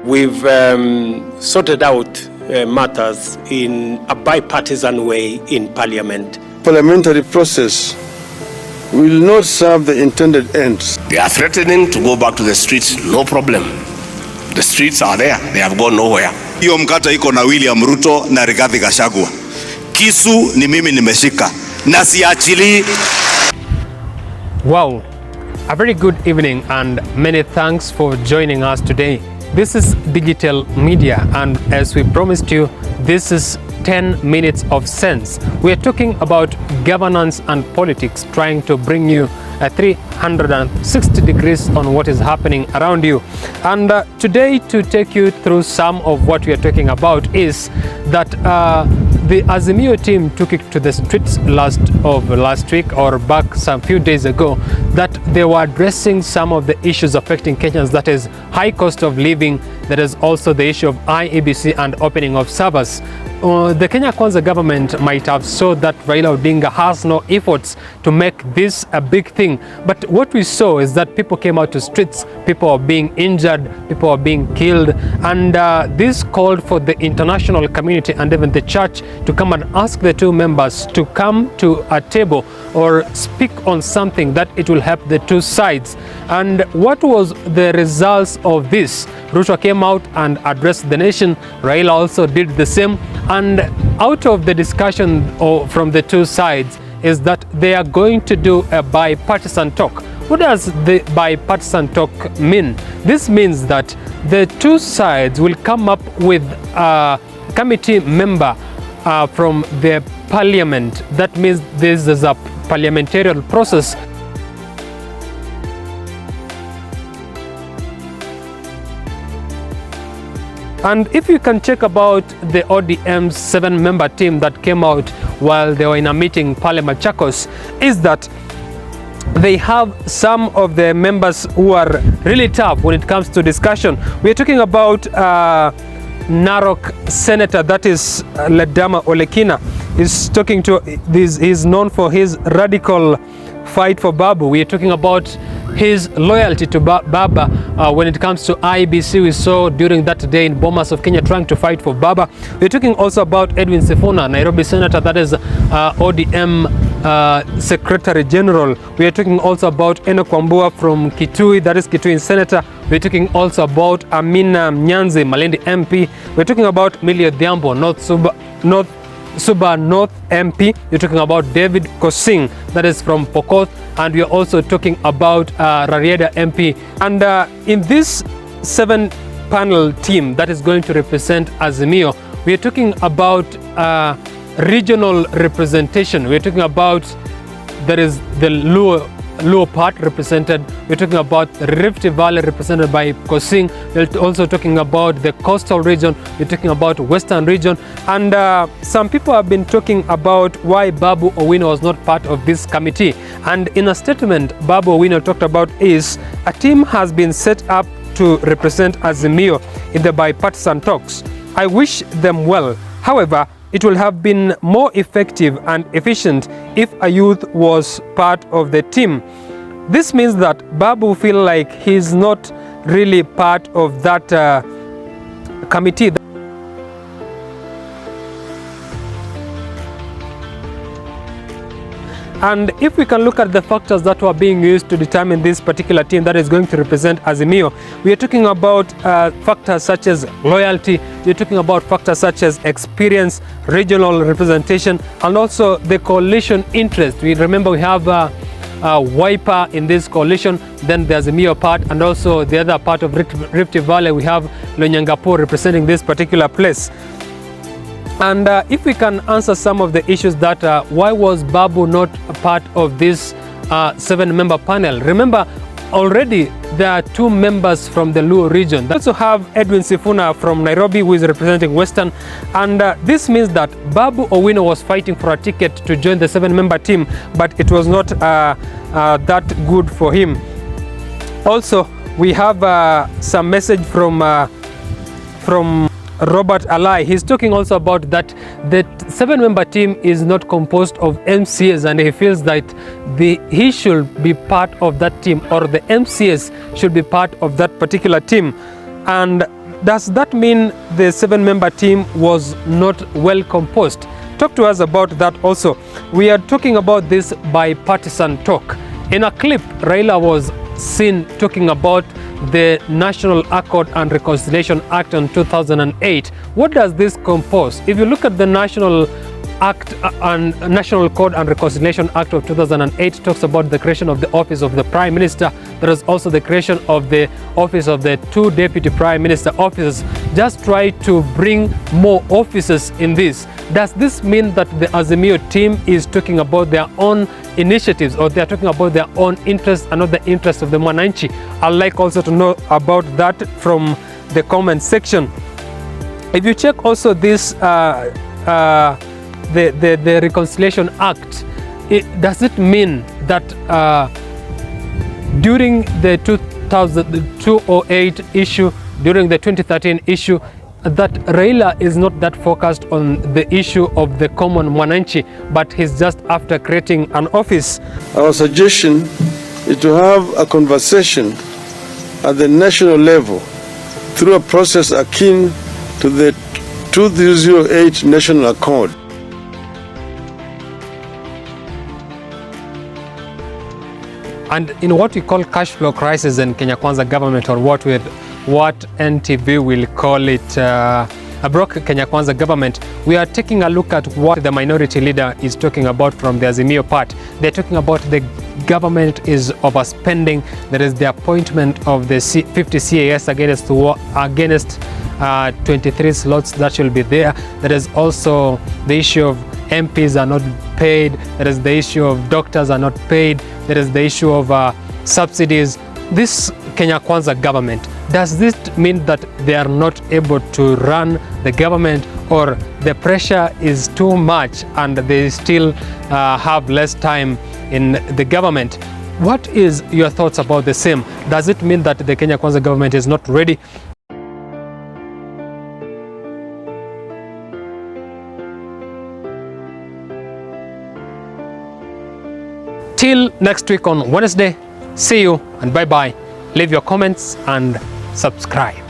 We've sorted out matters in a bipartisan way in Parliament. Parliamentary process will not serve the intended ends. They are threatening to go back to the streets, no problem. The streets are there, they have gone nowhere. Hiyo mkata iko na William Ruto na Rigathi Gachagua. Kisu ni mimi nimeshika na siachili. Wow, a very good evening and many thanks for joining us today. This is Digital Media, and as we promised you, this is 10 minutes of sense. We are talking about governance and politics, trying to bring you a 360 degrees on what is happening around you. And today, to take you through some of what we are talking about is that the Azimio team took it to the streets last week or back some few days ago, that they were addressing some of the issues affecting Kenyans, that is high cost of living, that is also the issue of IEBC and opening of servers. The Kenya Kwanza government might have saw that Raila Odinga has no efforts to make this a big thing, but what we saw is that people came out to streets, people are being injured, people are being killed, and this called for the international community and even the church to come and ask the two members to come to a table or speak on something that it will help the two sides. And what was the results of this? Ruto came out and addressed the nation. Raila also did the same. And out of the discussion from the two sides is that they are going to do a bipartisan talk. What does the bipartisan talk mean? This means that the two sides will come up with a committee member from the parliament. That means this is a parliamentary process. And if you can check about the ODM's 7-member team that came out while they were in a meeting in Parliament Chakos, is that they have some of the members who are really tough when it comes to discussion. We are talking about Narok Senator, that is Ledama Olekina. He's known for his radical fight for Babu. We are talking about his loyalty to Baba when it comes to IEBC. We saw during that day in Bomas of Kenya trying to fight for Baba. We're talking also about Edwin Sifuna, Nairobi Senator, that is ODM Secretary General. We are talking also about Enoch Wambua from Kitui, that is Kitui Senator. We're talking also about Amina Nyanzi, Malindi MP. We're talking about Millie Odhiambo, Suba North MP. You're talking about David Kosing, that is from Pokot, and we are also talking about Rarieda MP. And in this 7-panel team that is going to represent Azimio, we are talking about regional representation. We are talking about there is the Luo part represented. We're talking about Rift Valley represented by Kosing. We're also talking about the coastal region. We're talking about western region. And some people have been talking about why Babu Owino was not part of this committee. And in a statement, Babu Owino talked about is a team has been set up to represent Azimio in the bipartisan talks. I wish them well. However, it will have been more effective and efficient if a youth was part of the team. This means that Babu feel like he's not really part of that committee. And if we can look at the factors that were being used to determine this particular team that is going to represent Azimio, we are talking about factors such as loyalty, we're talking about factors such as experience, regional representation, and also the coalition interest. We remember we have Wiper in this coalition, then the Azimio part, and also the other part of Rift Valley, we have Lonyangapo representing this particular place. And if we can answer some of the issues that why was Babu not a part of this 7-member panel? Remember, already there are 2 members from the Luo region. We also have Edwin Sifuna from Nairobi, who is representing Western. And this means that Babu Owino was fighting for a ticket to join the 7-member team, but it was not that good for him. Also, we have some message from Robert Alai. He's talking also about that the 7-member team is not composed of MCAs, and he feels that he should be part of that team, or the MCAs should be part of that particular team. And Does that mean the 7-member team was not well composed? Talk to us about that also. We are talking about this bipartisan talk. In a clip, Raila was seen talking about the National Accord and Reconciliation Act in 2008. What does this compose? If you look at the National Act and National Code and Reconciliation Act of 2008, talks about the creation of the office of the Prime Minister. There is also the creation of the office of the 2 Deputy Prime Minister offices. Just try to bring more offices in this. Does this mean that the Azimio team is talking about their own initiatives, or they are talking about their own interests and not the interests of the Mwananchi? I'd like also to know about that from the comment section. If you check also this the Reconciliation Act, does it mean that during the 2008 issue, during the 2013 issue, that Raila is not that focused on the issue of the common Mwananchi, but he's just after creating an office? Our suggestion is to have a conversation at the national level through a process akin to the 2008 National Accord. And in what we call cash flow crisis in Kenya Kwanza government, or what NTV will call it a broke Kenya Kwanza government, we are taking a look at what the minority leader is talking about from the Azimio part. They're talking about the government is overspending. There is the appointment of the 50 CAS against 23 slots that should be there. There is also the issue of MPs are not paid. There is the issue of doctors are not paid. There is the issue of subsidies. This Kenya Kwanza government, does this mean that they are not able to run the government, or the pressure is too much and they still have less time in the government? What is your thoughts about the same? Does it mean that the Kenya Kwanza government is not ready? Till next week on Wednesday, see you and bye-bye. Leave your comments and subscribe.